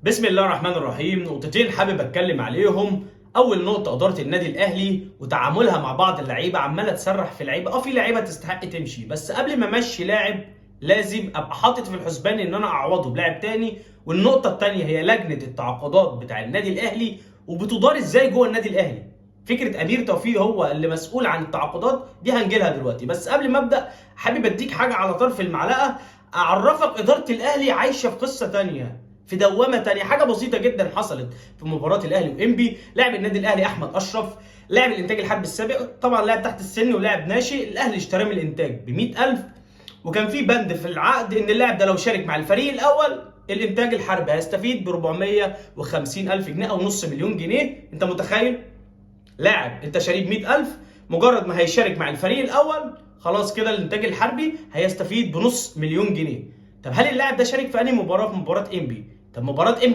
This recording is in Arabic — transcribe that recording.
بسم الله الرحمن الرحيم. نقطتين حابب اتكلم عليهم. اول نقطه اداره النادي الاهلي وتعاملها مع بعض اللعيبه، عماله تسرح في لعيبه. في لعيبه تستحق تمشي، بس قبل ما امشي لاعب لازم ابقى حاطط في الحسبان ان انا اعوضه بلاعب تاني. والنقطه الثانيه هي لجنه التعاقدات بتاع النادي الاهلي وبتدار ازاي جوه النادي الاهلي. فكره امير توفيق هو اللي مسؤول عن التعاقدات دي هنجيلها دلوقتي، بس قبل ما ابدا حابب اديك حاجه على طرف المعلقه، اعرفك اداره الاهلي عايشه في قصه تانيه، في دوامه تانيه. حاجه بسيطه جدا حصلت في مباراه الاهلي وانبي. لاعب النادي الاهلي احمد اشرف، لاعب الانتاج الحربي السابق، طبعا لاعب تحت السن ولاعب ناشئ. الاهلي اشتراه من الانتاج ب 100,000، وكان في بند في العقد ان اللاعب ده لو شارك مع الفريق الاول الانتاج الحربي هيستفيد ب 450,000 جنيه او نص مليون جنيه. انت متخيل؟ لاعب انت شاريه ب 100,000، مجرد ما هيشارك مع الفريق الاول خلاص كده الانتاج الحربي هيستفيد بنص مليون جنيه. طب هل اللاعب ده شارك في انهي مباراه؟ في مباراه انبي. طب مباراه انبي